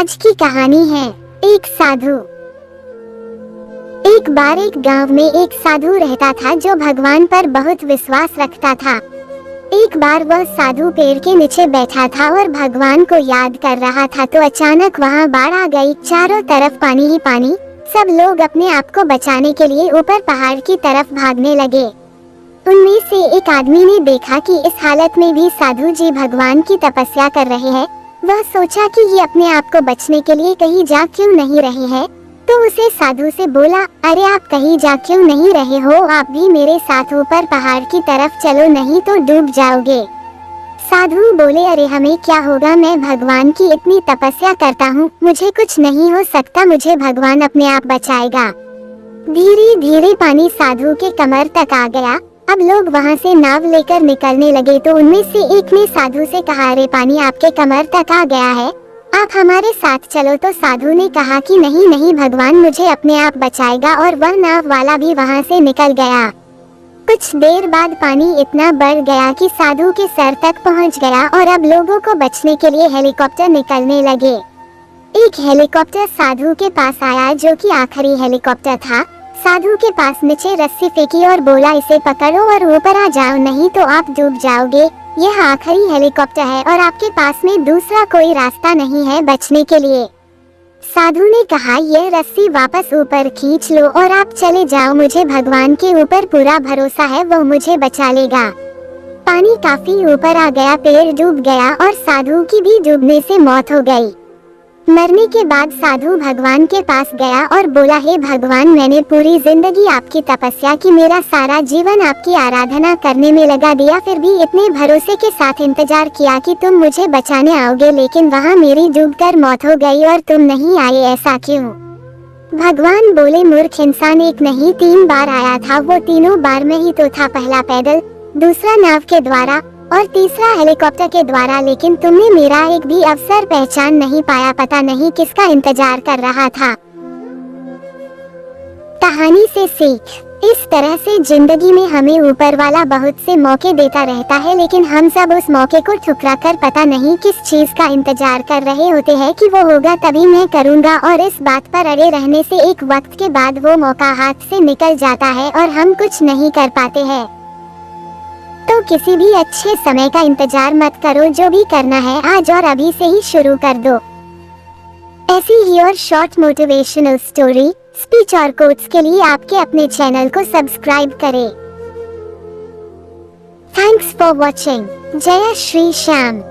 आज की कहानी है एक साधु। एक बार एक गांव में एक साधु रहता था जो भगवान पर बहुत विश्वास रखता था। एक बार वह साधु पेड़ के नीचे बैठा था और भगवान को याद कर रहा था तो अचानक वहां बाढ़ आ गई। चारों तरफ पानी ही पानी। सब लोग अपने आप को बचाने के लिए ऊपर पहाड़ की तरफ भागने लगे। उनमें से एक आदमी ने देखा कि इस हालत में भी साधु जी भगवान की तपस्या कर रहे हैं। वह सोचा कि ये अपने आप को बचने के लिए कहीं जा क्यों नहीं रहे हैं, तो उसे साधु से बोला, अरे आप कहीं जा क्यों नहीं रहे हो, आप भी मेरे साथ ऊपर पहाड़ की तरफ चलो, नहीं तो डूब जाओगे। साधु बोले, अरे हमें क्या होगा, मैं भगवान की इतनी तपस्या करता हूँ, मुझे कुछ नहीं हो सकता, मुझे भगवान अपने आप बचाएगा। धीरे धीरे पानी साधु के कमर तक आ गया। अब लोग वहां से नाव लेकर निकलने लगे तो उनमें से एक ने साधु से कहा, अरे पानी आपके कमर तक आ गया है, आप हमारे साथ चलो। तो साधु ने कहा कि नहीं नहीं, भगवान मुझे अपने आप बचाएगा, और वह नाव वाला भी वहां से निकल गया। कुछ देर बाद पानी इतना बढ़ गया कि साधु के सर तक पहुंच गया और अब लोगों को बचने के लिए हेलीकॉप्टर निकलने लगे। एक हेलीकॉप्टर साधु के पास आया जो कि आखिरी हेलीकॉप्टर था। साधु के पास नीचे रस्सी फेंकी और बोला, इसे पकड़ो और ऊपर आ जाओ, नहीं तो आप डूब जाओगे। यह आखिरी हेलीकॉप्टर है और आपके पास में दूसरा कोई रास्ता नहीं है बचने के लिए। साधु ने कहा, यह रस्सी वापस ऊपर खींच लो और आप चले जाओ, मुझे भगवान के ऊपर पूरा भरोसा है, वो मुझे बचा लेगा। पानी काफी ऊपर आ गया, पेड़ डूब गया और साधु की भी डूबने से मौत हो गई। मरने के बाद साधु भगवान के पास गया और बोला, हे भगवान, मैंने पूरी जिंदगी आपकी तपस्या की, मेरा सारा जीवन आपकी आराधना करने में लगा दिया, फिर भी इतने भरोसे के साथ इंतजार किया कि तुम मुझे बचाने आओगे, लेकिन वहाँ मेरी डूबकर मौत हो गई और तुम नहीं आए, ऐसा क्यों? भगवान बोले, मूर्ख इंसान, एक नहीं 3 बार आया था, वो तीनों बार में ही तो था, पहला पैदल, दूसरा नाव के द्वारा और तीसरा हेलीकॉप्टर के द्वारा, लेकिन तुमने मेरा एक भी अवसर पहचान नहीं पाया, पता नहीं किसका इंतजार कर रहा था। कहानी से सीख, इस तरह से जिंदगी में हमें ऊपर वाला बहुत से मौके देता रहता है, लेकिन हम सब उस मौके को ठुकरा कर पता नहीं किस चीज का इंतजार कर रहे होते हैं कि वो होगा तभी मैं करूँगा, और इस बात पर अड़े रहने से एक वक्त के बाद वो मौका हाथ से निकल जाता है और हम कुछ नहीं कर पाते हैं। तो किसी भी अच्छे समय का इंतजार मत करो, जो भी करना है आज और अभी से ही शुरू कर दो। ऐसी ही और शॉर्ट मोटिवेशनल स्टोरी, स्पीच और कोट्स के लिए आपके अपने चैनल को सब्सक्राइब करें। Thanks for watching. जय श्री श्याम।